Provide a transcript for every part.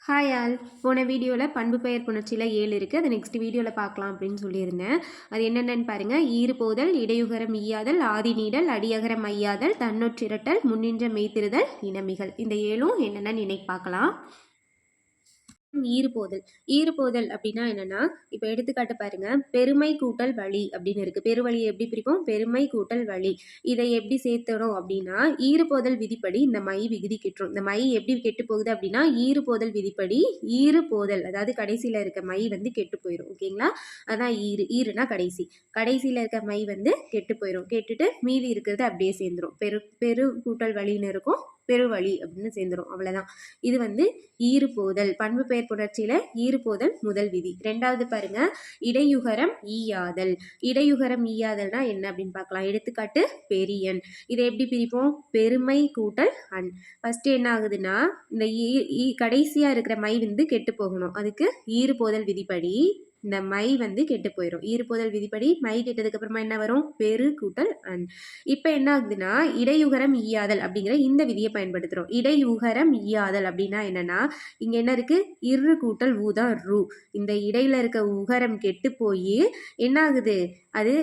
Hi all. போன வீடியோவில் பண்பு பெயர் புணர்ச்சியில் 7 இருக்குது. அது நெக்ஸ்ட் வீடியோவில் பார்க்கலாம் அப்படின்னு சொல்லியிருந்தேன். அது என்னென்னு பாருங்கள். ஈறுபோதல், இடையுகரம் ஈயாதல், ஆதி நீடல், அடியகரம் ஐயாதல், தன்னொற்றிரட்டல், முன்னின்ற மெய்த்திருதல், இனமிகள். இந்த 7ம் என்னென்னு இன்னைக்கு பார்க்கலாம். ஈறுபோதல். ஈறுபோதல் அப்படின்னா என்னன்னா, இப்போ எடுத்துக்காட்டு பாருங்க. பெருமை கூட்டல் வழி அப்படின்னு இருக்கு. பெருவழியை எப்படி பிரிப்போம்? பெருமை கூட்டல் வழி. இதை எப்படி சேர்த்தணும் அப்படின்னா, ஈறுபோதல் விதிப்படி இந்த மை விகுதி கெட்டுரும். இந்த மை எப்படி கெட்டு போகுது அப்படின்னா, ஈறுபோதல் விதிப்படி ஈறுபோதல், அதாவது கடைசியில இருக்க மை கெட்டு போயிடும். ஓகேங்களா? அதான் ஈறுனா கடைசி. கடைசியில இருக்க மை கெட்டு போயிடும். கெட்டுட்டு மீதி இருக்கிறது அப்படியே சேர்ந்துரும். பெரு கூட்டல் வழின்னு இருக்கும், பெருவழி அப்படின்னு சேர்ந்துரும். அவ்வளவுதான். இது ஈறுபோதல். பண்பு பெயர் புணர்ச்சியில ஈறுபோதல் முதல் விதி. ரெண்டாவது பாருங்க, இடையுகரம் ஈயாதல். இடையுகரம் ஈயாதல்னா என்ன அப்படின்னு பார்க்கலாம். எடுத்துக்காட்டு பெரியன். இதை எப்படி பிரிப்போம்? பெருமை கூட்டல் அன். ஃபர்ஸ்ட் என்ன ஆகுதுன்னா, இந்த கடைசியா இருக்கிற மை கெட்டு போகணும். அதுக்கு ஈறுபோதல் விதிப்படி இந்த மை கெட்டு போயிடும். ஈறுபோதல் விதிப்படி மை கெட்டதுக்கு அப்புறமா என்ன வரும்? பெரு கூட்டல் அன். இப்போ என்ன ஆகுதுன்னா, இடையுகரம் ஈயாதல் அப்படிங்கிற இந்த விதியை பயன்படுத்துறோம். இடையுகரம் ஈயாதல் அப்படின்னா என்னன்னா, இங்க என்ன இருக்கு? இரு கூட்டல் ஊ தான் ரூ. இந்த இடையில இருக்க உகரம் கெட்டு போய் என்ன ஆகுது? அது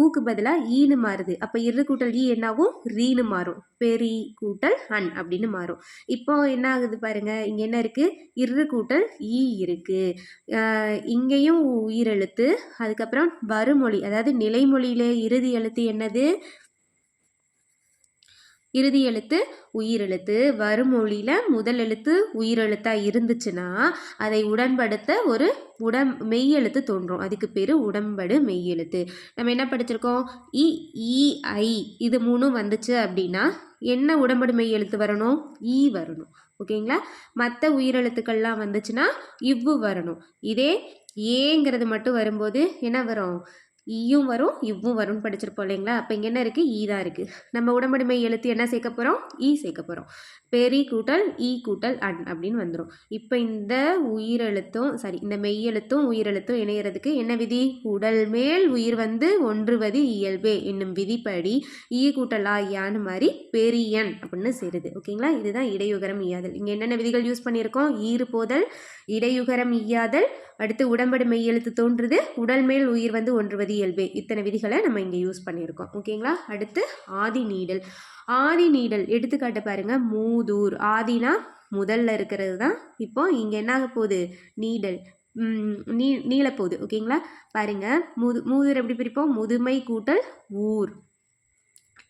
ஊக்கு பதிலாக ஈன்னு மாறுது. அப்போ இரு கூட்டல் ஈ என்னாகும்? ரீனு மாறும். பெரி கூட்டல் அன் அப்படின்னு மாறும். இப்போ என்ன ஆகுது பாருங்க. இங்க என்ன இருக்கு? இரு கூட்டல் ஈ இருக்கு. இங்கேயும் உயிரெழுத்து. அதுக்கப்புறம் வருமொழி, அதாவது நிலைமொழியில இறுதி எழுத்து என்னது? இறுதி எழுத்து உயிரெழுத்து. வருமொழியில முதல் எழுத்து உயிரெழுத்தா இருந்துச்சுன்னா அதை உடன்படுத்த ஒரு மெய்யெழுத்து தோன்றும். அதுக்கு பேரு உடன்படு மெய்யெழுத்து. நம்ம என்ன படிச்சிருக்கோம்? இ ஈ ஐ இது மூணும் வந்துச்சு அப்படின்னா என்ன உடன்படு மெய்யெழுத்து வரணும்? ஈ வரணும். ஓகேங்களா? மற்ற உயிரெழுத்துக்கள்லாம் வந்துச்சுன்னா இவ்வு வரணும். இதே ஏங்கிறது மட்டும் வரும்போது என்ன வரும்? ஈயும் வரும், இவ்வும் வரும்னு படிச்சிருப்போம் இல்லைங்களா? அப்போ இங்கே என்ன இருக்குது? ஈ தான் இருக்குது. நம்ம உடம்படுமை எழுத்து என்ன சேர்க்க போகிறோம்? ஈ சேர்க்க போகிறோம். பெரி கூட்டல் ஈ கூட்டல் அன் அப்படின்னு வந்துடும். இப்போ இந்த உயிரெழுத்தும் இந்த மெய்யெழுத்தும் உயிரெழுத்தும் இணையறதுக்கு என்ன விதி? உடல் மேல் உயிர் ஒன்றுவது இயல்பே என்னும் விதிப்படி ஈ கூட்டல் ஆ யான்னு மாதிரி பெரியன் அப்படின்னு சேருது. ஓகேங்களா? இதுதான் இடையுகரம் ஈயாதல். இங்கே என்னென்ன விதிகள் யூஸ் பண்ணியிருக்கோம்? ஈறுபோதல், இடையுகரம் ஈயாதல், அடுத்து உடம்படு மெய்யெழுத்து தோன்றுது, உடல் மேல் உயிர் ஒன்றுவது இயல்பே. இத்தனை விதிகளை நம்ம இங்கே யூஸ் பண்ணியிருக்கோம். ஓகேங்களா? அடுத்து ஆதி நீடல். ஆதி நீடல் எடுத்துக்காட்டு பாருங்க. மூதூர். ஆதினா முதல்ல இருக்கிறது தான். இப்போ இங்க என்ன ஆக போகுது? நீடல் நீளப்போகுது. ஓகேங்களா? பாருங்க. மூதூர் எப்படி பிரிப்போம்? முதுமை கூட்டல் ஊர்.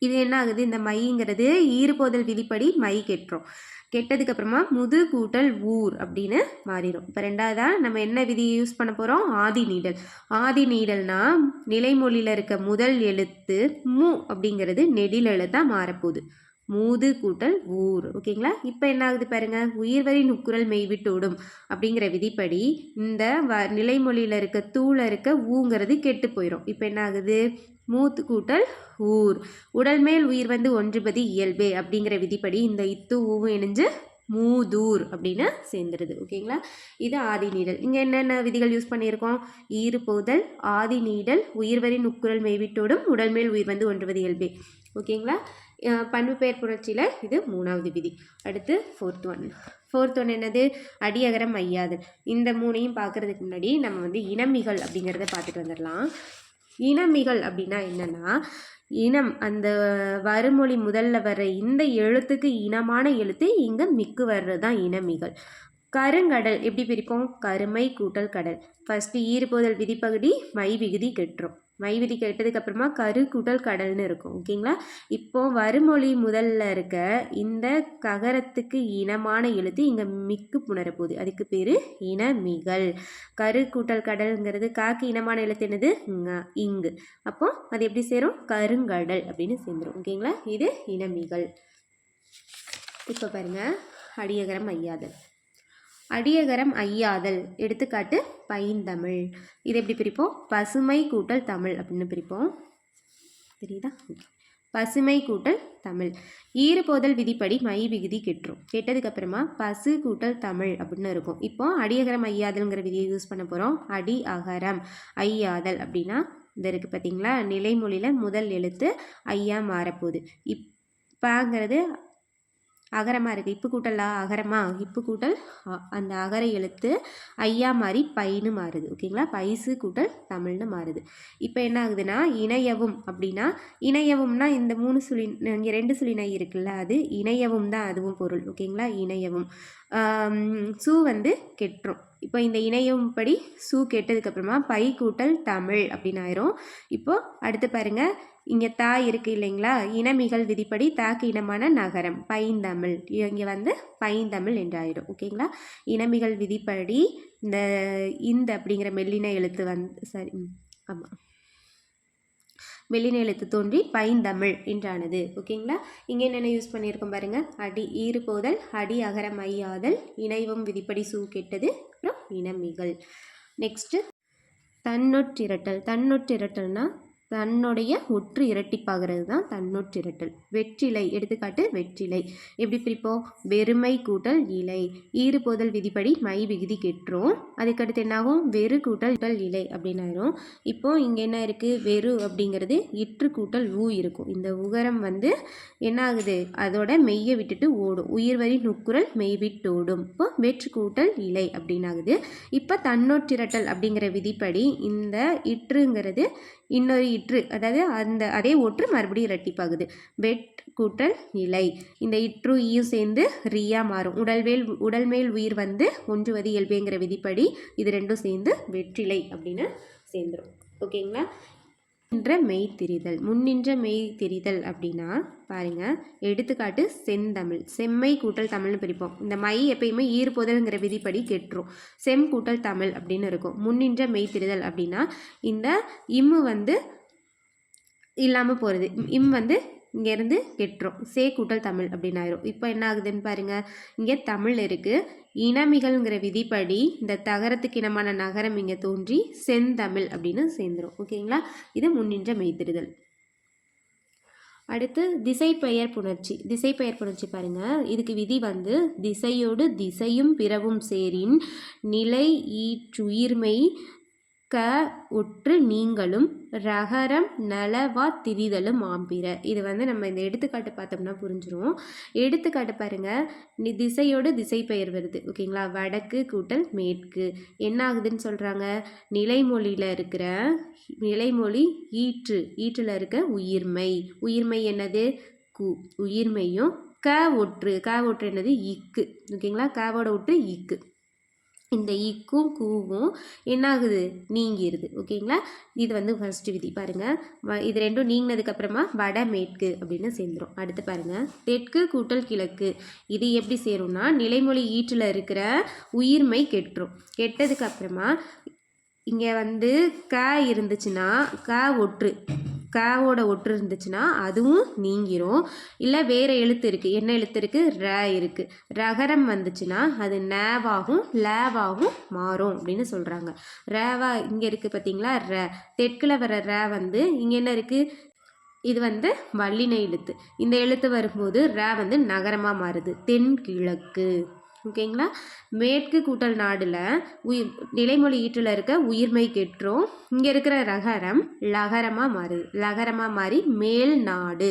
இது என்ன ஆகுது? இந்த மைங்கிறது ஈறுபோதல் விதிப்படி மை கெட்டுரும். கெட்டதுக்கு அப்புறமா முது கூட்டல் ஊர் அப்படின்னு மாறிடும். இப்போ ரெண்டாவதா நம்ம என்ன விதியை யூஸ் பண்ண போகிறோம்? ஆதி நீடல். ஆதி நீடல்னா நிலைமொழியில் இருக்க முதல் எழுத்து மு அப்படிங்கிறது நெடில் எழுத்தாக மாறப்போகுது. மூது கூட்டல் ஊர். ஓகேங்களா? இப்போ என்ன ஆகுது பாருங்க. உயிர்வரி நுக்குரல் மெய்விட்டோடும் அப்படிங்கிற விதிப்படி இந்த நிலைமொழியில் இருக்க தூள இருக்க ஊங்கிறது கெட்டு போயிடும். இப்போ என்ன ஆகுது? மூத்து கூட்டல் ஊர். உடல் மேல் உயிர் ஒன்றுபதி இயல்பே அப்படிங்கிற விதிப்படி இந்த இத்து ஊவும் இணைஞ்சு மூதூர் அப்படின்னு சேர்ந்துருது. ஓகேங்களா? இது ஆதி நீடல். இங்கே என்னென்ன விதிகள் யூஸ் பண்ணியிருக்கோம்? ஈறுபோதல், ஆதி நீடல், உயிர்வரி நுக்குரல் மெய்விட்டோடும், உடல் மேல் உயிர் ஒன்றுபதி இயல்பே. ஓகேங்களா? பண்பு பெயர் புணர்ச்சியில் இது 3வது விதி. அடுத்து ஃபோர்த் ஒன் என்னது? அடியகரம் ஐயாதல். இந்த 3ஐயும் பார்க்கறதுக்கு முன்னாடி நம்ம இனமிகள் அப்படிங்கிறத பார்த்துட்டு வந்துடலாம். இனமிகள் அப்படின்னா என்னன்னா, இனம் அந்த வருமொழி முதல்ல வர்ற இந்த எழுத்துக்கு இனமான எழுத்து இங்கே மிக்கு வர்றது தான் இனமிகள். கருங்கடல் எப்படி பிரிப்போம்? கருமை கூட்டல் கடல். ஃபர்ஸ்ட் ஈறுபோதல் விதிப்பகுதி மை விகுதி கெட்டுரும். மை விதி கெட்டதுக்கு அப்புறமா கரு கூட்டல் கடல்னு இருக்கும். ஓகேங்களா? இப்போ வருமொழி முதல்ல இருக்க இந்த ககரத்துக்கு இனமான எழுத்து இங்கே மிக்கு புணரப்போகுது. அதுக்கு பேர் இனமிகள். கரு கூட்டல் கடல்ங்கிறது காக்கு இனமான எழுத்து என்னது? இங்கு. அப்போ அது எப்படி சேரும்? கருங்கடல் அப்படின்னு சேர்ந்துடும். ஓகேங்களா? இது இனமிகள். இப்போ பாருங்க, அடியகரம் ஐயாதல். அடியகரம் ஐயாதல் எடுத்துக்காட்டு பைந்தமிழ். இது எப்படி பிரிப்போம்? பசுமை கூட்டல் தமிழ் அப்படின்னு பிரிப்போம். தெரியுதா? பசுமை கூட்டல் தமிழ். ஈறுபோதல் விதிப்படி மை விகுதி கெட்டுரும். கெட்டதுக்கு அப்புறமா பசு கூட்டல் தமிழ் அப்படின்னு இருக்கும். இப்போ அடியகரம் ஐயாதல்ங்கிற விதியை யூஸ் பண்ண போகிறோம். அடி அகரம் ஐயாதல் அப்படின்னா இது இருக்குது பார்த்தீங்களா? நிலைமொழியில் முதல் எழுத்து ஐயா மாறப்போகுது. இப்பாங்கிறது அகரமாக இருக்குது. இப்பு கூட்டல் அகரமா, இப்பு கூட்டல் அந்த அகர எழுத்து ஐயா மாறி பைன்னு மாறுது. ஓகேங்களா, பைசு கூட்டல் தமிழ்னு மாறுது. இப்போ என்ன ஆகுதுன்னா இணையவும் அப்படின்னா, இணையவும்னா இந்த 3 சுழி இங்கே 2 சுழி நை இருக்குல்ல, அது இணையவும் தான் அதுவும் பொருள். ஓகேங்களா, இணையவும். சூ வந்து கெட்டுரும். இப்போ இந்த இணையவும் படி சூ கெட்டதுக்கப்புறமா பை கூட்டல் தமிழ் அப்படின்னு ஆயிரும். இப்போது அடுத்து பாருங்கள், இங்கே தா இருக்குது இல்லைங்களா, இனமிகள் விதிப்படி தாக்கு இனமான நகரம் பைந்தமிழ், இங்கே வந்து பைந்தமிழ் என்றாயிடும். ஓகேங்களா, இனமிகள் விதிப்படி இந்த அப்படிங்கிற மெல்லின எழுத்து வந்து சரி ஆமாம் மெல்லின எழுத்து தோன்றி பைந்தமிழ் என்றானது. ஓகேங்களா, இங்கே என்னென்ன யூஸ் பண்ணியிருக்கோம் பாருங்கள், அடி ஈறு போதல், அடி அகரம் ஐயாதல், இணைவும் விதிப்படி சூ கெட்டது, அப்புறம் இனமிகள். நெக்ஸ்ட்டு தன்னொற்றிரட்டல். தன்னொற்றிரட்டல்னா தன்னுடைய ஒற்று இரட்டிப்பாகிறது தான் தன்னொற்றிரட்டல். வெற்றிலை, எடுத்துக்காட்டு வெற்றிலை. எப்படி பிரிப்போம், வெறுமை கூட்டல் இலை, ஈறு போதல் விதிப்படி மை விகுதி கெட்டுரும். அதுக்கடுத்து என்னாகும், வெறு கூட்டல் இலை அப்படின்னு ஆயிரும். இப்போது இங்கே என்ன இருக்குது, வெறு அப்படிங்கிறது இற்று கூட்டல் ஊ இருக்கும். இந்த உகரம் வந்து என்ன ஆகுது, அதோட மெய்யை விட்டுட்டு ஓடும். உயிர் வரி நுக்குரல் மெய் விட்டு ஓடும். இப்போ வெற்று கூட்டல் இலை அப்படின்னு ஆகுது. இப்போ தன்னொற்றிரட்டல் அப்படிங்கிற விதிப்படி இந்த இற்றுங்கிறது இன்னொரு இற்று, அதாவது அதே ஒற்று மறுபடியும் இரட்டிப்பாகுது. வெட் கூட்டல் இலை, இந்த இற்று ஈயும் சேர்ந்து ரியா மாறும். உடல்மேல் உயிர் வந்து ஒன்றுவது இயல்புங்கிற விதிப்படி இது ரெண்டும் சேர்ந்து வெற்றிலை அப்படின்னு சேர்ந்துடும். ஓகேங்களா, முன்னின்ற மெய் திரிதல். முன்னின்ற மெய் திரிதல் அப்படின்னா பாருங்க, எடுத்துக்காட்டு செந்தமிழ். செம்மை கூட்டல் தமிழ்னு பிரிப்போம். இந்த மை எப்பயுமே ஈறு போதல்ங்கிற விதிப்படி கெட்டுரும். செம் கூட்டல் தமிழ் அப்படின்னு இருக்கும். முன்னின்ற மெய் திரிதல் அப்படின்னா இந்த இம்மு வந்து இல்லாமல் போகிறது, இம் வந்து இங்கேருந்து கெட்டுரும். சே கூட்டல் தமிழ் அப்படின்னு ஆயிரும். இப்போ என்ன ஆகுதுன்னு பாருங்கள், இங்கே தமிழ் இருக்குது, இனமிகள்ங்கிற விதிப்படி இந்த தகரத்துக்கு இனமான நகரம் இங்கே தோன்றி செந்தமிழ் அப்படின்னு சேர்ந்துடும். ஓகேங்களா, இது முன்னின்ற மெய்திருதல். அடுத்து திசைப்பெயர் புணர்ச்சி. திசைப்பெயர் புணர்ச்சி பாருங்கள், இதுக்கு விதி வந்து திசையோடு திசையும் பிறவும் சேரின் நிலை ஈற்றுயிர்மை க ஒற்று நீங்களும் ரகரம் நலவா திரிதலும் ஆம்பிற. இது வந்து நம்ம இந்த எடுத்துக்காட்டு பார்த்தோம்னா புரிஞ்சிடும். எடுத்துக்காட்டு பாருங்கள், திசையோடு திசை பெயர் வருது. ஓகேங்களா, வடக்கு கூட்டல் மேற்கு. என்ன ஆகுதுன்னு சொல்கிறாங்க, நிலைமொழியில் இருக்கிற நிலைமொழி ஈற்றில் இருக்க உயிர்மை. உயிர்மை என்னது, கு. உயிர்மையும் க ஒற்று என்னது, இக்கு. ஓகேங்களா, கவோட ஒற்று இக்கு. இந்த இக்கும் கூவும் என்ன ஆகுது, நீங்கிடுது. ஓகேங்களா, இது வந்து ஃபர்ஸ்ட் விதி. பாருங்கள், இது ரெண்டும் நீங்கினதுக்கப்புறமா வட மேற்கு அப்படின்னு சேர்ந்துடும். அடுத்து பாருங்கள், தெற்கு கூட்டல் கிழக்கு. இது எப்படி சேரும்னா, நிலைமொழி ஈற்றில் இருக்கிற உயிர்மை கெட்டுரும். கெட்டதுக்கப்புறமா இங்கே வந்து க இருந்துச்சுன்னா, க ஒற்று, கவோட ஒற்று இருந்துச்சுன்னா அதுவும் நீங்கிரும். இல்லை வேறு எழுத்து இருக்குது, என்ன எழுத்து இருக்குது, ர இருக்குது. ரகரம் வந்துச்சுன்னா அது நேவாகும் லேவாகும் மாறும் அப்படின்னு சொல்கிறாங்க. ரேவா இங்கே இருக்குது பார்த்தீங்களா, ர. தெற்கில் வர ர வந்து இங்கே என்ன இருக்குது, இது வந்து வல்லின எழுத்து. இந்த எழுத்து வரும்போது ர வந்து நகரமாக மாறுது, தென்கிழக்கு. ஓகேங்களா, மேற்கு கூட்டல் நாடில் நிலைமொழி ஈற்றில் இருக்க உயிர்மை கெட்டுரும். இங்கே இருக்கிற ரகரம் லகரமாக மாறுது, லகரமாக மாறி மேல் நாடு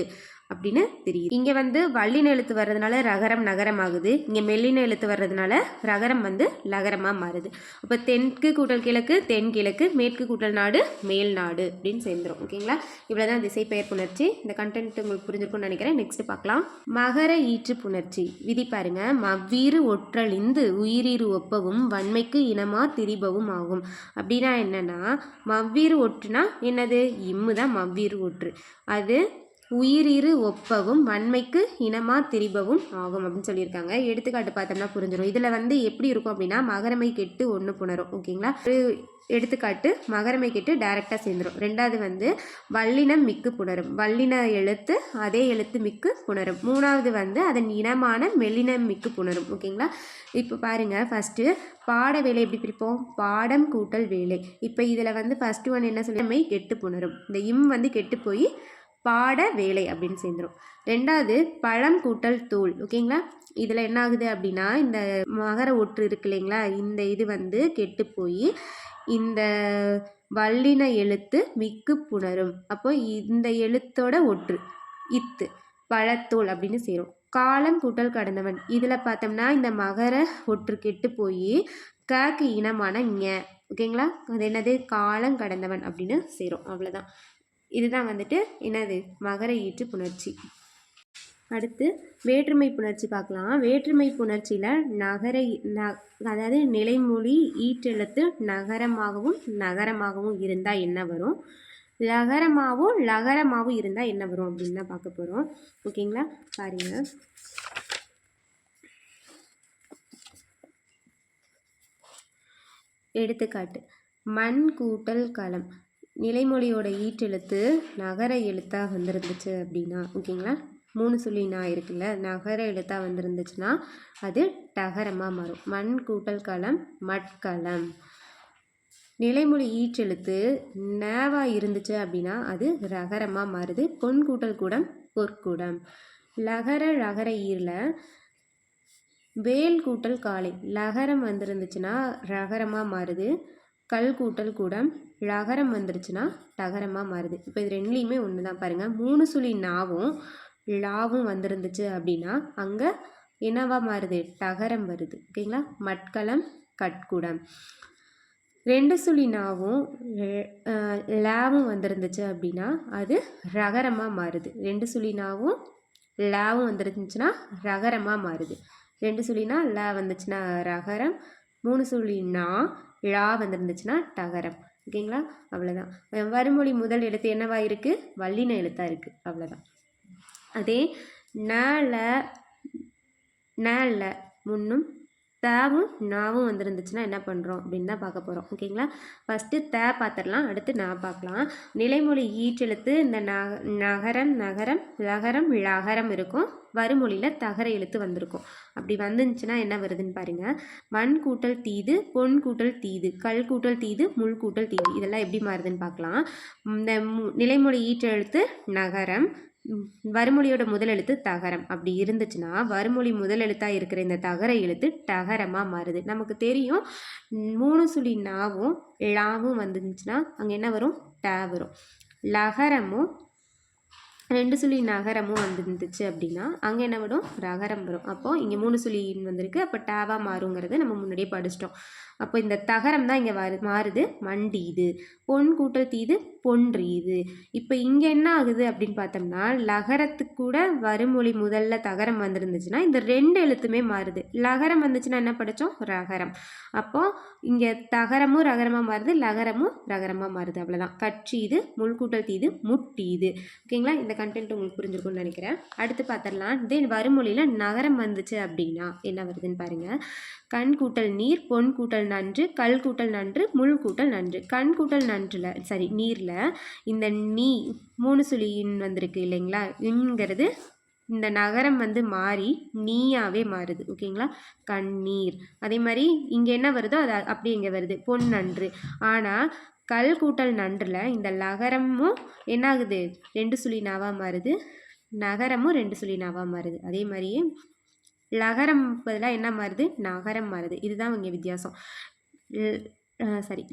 அப்படின்னு தெரியுது. இங்கே வந்து வல்லின எழுத்து வர்றதுனால ரகரம் நகரம் ஆகுது, இங்கே மெல்லின எழுத்து வர்றதுனால ரகரம் வந்து லகரமாக மாறுது. அப்போ தெற்கு கூட்டல் கிழக்கு தென்கிழக்கு, மேற்கு கூட்டல் நாடு மேல் நாடு அப்படின்னு சேர்ந்துடும். ஓகேங்களா, இவ்வளோதான் திசை பெயர் புணர்ச்சி. இந்த கண்டென்ட் உங்களுக்கு புரிஞ்சிருக்கும்னு நினைக்கிறேன். நெக்ஸ்ட் பார்க்கலாம். மகர ஈற்று புணர்ச்சி. விதி பாருங்க, மவ்வீறு ஒற்றழிந்து உயிரீறு ஒப்பவும் வன்மைக்கு இனமா திரிபவும் ஆகும். அப்படின்னா என்னன்னா, மவ்வீறு ஒற்றுனா என்னது, இம்மு தான் மவ்வீறு ஒற்று. அது உயிரிரு ஒப்பவும் வன்மைக்கு இனமா திரிபவும் ஆகும் அப்படின்னு சொல்லியிருக்காங்க. எடுத்துக்காட்டு பார்த்தோம்னா புரிஞ்சிடும். இதில் வந்து எப்படி இருக்கும் அப்படின்னா, மகரமை கெட்டு ஒன்று புணரும். ஓகேங்களா, ஒரு எடுத்துக்காட்டு மகரமை கெட்டு டைரெக்டாக சேர்ந்துடும். ரெண்டாவது வந்து வல்லினம் மிக்கு புணரும், வல்லின எழுத்து அதே எழுத்து மிக்கு புணரும். மூணாவது வந்து அதன் இனமான மெல்லினம் மிக்கு புணரும். ஓகேங்களா, இப்போ பாருங்கள், ஃபஸ்ட்டு பாட வேலை எப்படி பிரிப்போம், பாடம் கூட்டல் வேலை. இப்போ இதில் வந்து ஃபஸ்ட்டு ஒன்று என்ன சொல்லி கெட்டு புணரும், இந்த இம் வந்து கெட்டு போய் பாட வேலை அப்படின்னு சேர்ந்துடும். ரெண்டாவது பழம் கூட்டல் தூள். ஓகேங்களா, இதில் என்ன ஆகுது அப்படின்னா, இந்த மகர ஒற்று இருக்கு இல்லைங்களா, இந்த இது வந்து கெட்டு போய் இந்த வல்லின எழுத்து மிக்கு புணரும். அப்போ இந்த எழுத்தோட ஒற்று இத்து, பழத்தூள் அப்படின்னு சேரும். காலம் கூட்டல் கடந்தவன் இதில் பார்த்தோம்னா இந்த மகர ஒற்று கெட்டு போய் கக்கு இனமான ஞ ஓகேங்களா. அது என்னது காலம் கடந்தவன் அப்படின்னு சேரும். அவ்வளோதான். இதுதான் வந்துட்டு என்னது மகர ஈற்று புணர்ச்சி. அடுத்து வேற்றுமை புணர்ச்சி பார்க்கலாம். வேற்றுமை புணர்ச்சியில் அதாவது நிலைமொழி ஈற்றெழுத்து நகரமாகவும் இருந்தால் என்ன வரும், லகரமாகவும் இருந்தால் என்ன வரும் அப்படின்னு தான் பார்க்க போகிறோம். ஓகேங்களா. பாருங்க. எடுத்துக்காட்டு மண் கூட்டல் களம். நிலைமொழியோட ஈற்றெழுத்து நகர எழுத்தாக வந்திருந்துச்சு அப்படின்னா ஓகேங்களா. 3 சொல்லி நான் இருக்குல்ல, நகர எழுத்தாக வந்திருந்துச்சுன்னா அது டகரமாக மாறும். மண் கூட்டல் களம் மட்களம். நிலைமொழி ஈற்றெழுத்து நேவாக இருந்துச்சு அப்படின்னா அது ரகரமாக மாறுது. பொன் கூட்டல் கூடம் பொற்கூடம். லகர ஈரில் வேல் கூட்டல் காளை. லகரம் வந்திருந்துச்சுன்னா ரகரமாக மாறுது. கல் கூட்டல் கூடம் லகரம் வந்துருச்சுன்னா டகரமாக மாறுது. இப்போ இது ரெண்டுலேயுமே ஒன்று தான் பாருங்கள். 3 சொல்லி நாவும் லாவும் வந்திருந்துச்சு அப்படின்னா அங்கே என்னவா மாறுது, டகரம் வருது. ஓகேங்களா. மட்களம் கட்குடம். 2 சொல்லி நாவும் லாவும் வந்திருந்துச்சு அப்படின்னா அது ரகரமாக மாறுது. 2 சொல்லி நாவும் லாவும் வந்துருந்துச்சுன்னா ரகரமாக மாறுது. 2 சொல்லினா ல வந்துச்சுன்னா ரகரம். 3 சொல்லினா லா வந்துருந்துச்சுன்னா டகரம். ஓகேங்களா. அவ்வளோதான். வறுமொழி முதல் எழுத்து என்னவா இருக்குது, வல்லின எழுத்தாக இருக்குது. அவ்வளோதான். அதே ந முன்னும் தேவும் நாவும் வந்துருந்துச்சுன்னா என்ன பண்ணுறோம் அப்படின்னு தான் பார்க்க போகிறோம். ஓகேங்களா. ஃபஸ்ட்டு தே பார்த்துடலாம், அடுத்து நான் பார்க்கலாம். நிலைமொழி ஈற்றெழுத்து இந்த நகரம் லகரம் லகரம் இருக்கும். வறுமொழியில் தகர எழுத்து வந்திருக்கும். அப்படி வந்துருந்துச்சுன்னா என்ன வருதுன்னு பாருங்கள். மண் கூட்டல் தீது, பொன் கூட்டல் தீது, கல் கூட்டல் தீது, முள் கூட்டல் தீது. இதெல்லாம் எப்படி மாறுதுன்னு பார்க்கலாம். இந்த நிலைமொழி ஈற்றெழுத்து நகரம், வறுமொழியோட முதல் எழுத்து தகரம். அப்படி இருந்துச்சுன்னா வறுமொழி முதல் எழுத்தாக இருக்கிற இந்த தகர எழுத்து டகரமாக மாறுது. நமக்கு தெரியும் 3 சொல்லி நாவும் லாவும் வந்துருந்துச்சுன்னா அங்கே என்ன வரும், ட வரும். லகரமும் 2 சொல்லி நகரமும் வந்துருந்துச்சு அப்படின்னா அங்கே என்ன வரும், ரகரம் வரும். அப்போது இங்கே 3 சொல்லின்னு வந்திருக்கு, அப்போ டேவாக மாறுங்கிறத நம்ம முன்னாடியே படிச்சிட்டோம். அப்போ இந்த தகரம் தான் இங்கே மாறுது, மண்டீது. பொன் கூட்டல் தீது பொன்றீது. இப்போ இங்கே என்ன ஆகுது அப்படின்னு பார்த்தோம்னா லகரத்துக்கு கூட வறுமொழி முதல்ல தகரம் வந்துருந்துச்சுன்னா இந்த 2 எழுத்துமே மாறுது. லகரம் வந்துச்சுன்னா என்ன படித்தோம், ரகரம். அப்போது இங்கே தகரமும் ரகரமாக மாறுது, லகரமும் ரகரமாக மாறுது. அவ்வளோதான். கற்றீது, முள் கூட்டல் தீது முட்டீது. ஓகேங்களா. இந்த கண்டென்ட் உங்களுக்கு புரிஞ்சிருக்கும்னு நினைக்கிறேன். அடுத்து பார்த்துடலாம். இதே வறுமொழியில் நகரம் வந்துச்சு அப்படின்னா என்ன வருதுன்னு பாருங்கள். கண் கூட்டல் நீர், பொன் கூட்டல் நன்று, கல் கூட்டல் நன்று, முள் கூட்டல் நன்று. கண் கூட்டல் நீரில் இந்த நீ 3 சொல்லின் வந்திருக்கு இல்லைங்களா. இங்கிறது இந்த நகரம் வந்து மாறி நீயாவே மாறுது. ஓகேங்களா. கண்ணீர். அதே மாதிரி இங்கே என்ன வருதோ அது அப்படி இங்கே வருது, பொன் நன்று. ஆனால் கல் கூட்டல் நன்றில் இந்த லகரமும் என்ன ஆகுது, 2 சொல்லி நாவாக மாறுது, நகரமும் 2 சொல்லி நாவாக மாறுது. அதே மாதிரியே லகரம் பதிலாக என்ன மாறுது, நகரம் மாறுது. இதுதான் இங்கே வித்தியாசம்.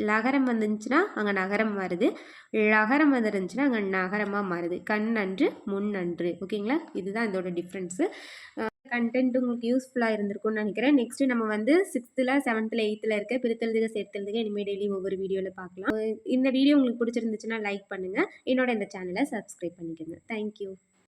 லகரம் வந்துருந்துச்சுன்னா அங்கே நகரம் மாறுது, லகரம் வந்துருந்துச்சுன்னா அங்கே நகரமாக மாறுது. கண் நன்று முன் நன்று. ஓகேங்களா. இதுதான் இதோட டிஃப்ரென்ஸு. கண்டென்ட் உங்களுக்கு யூஸ்ஃபுல்லாக இருந்திருக்கும்னு நினைக்கிறேன். நெக்ஸ்ட்டு நம்ம வந்து 6th 7th 8th இருக்க பிரித்தெழுதுக சேர்த்தெழுதுக இனிமேல் டெய்லி ஒவ்வொரு வீடியோவில் பார்க்கலாம். இந்த வீடியோ உங்களுக்கு பிடிச்சிருந்துச்சுன்னா லைக் பண்ணுங்கள். என்னோட இந்த சேனலை சப்ஸ்கிரைப் பண்ணிக்கோங்க. தேங்க்யூ.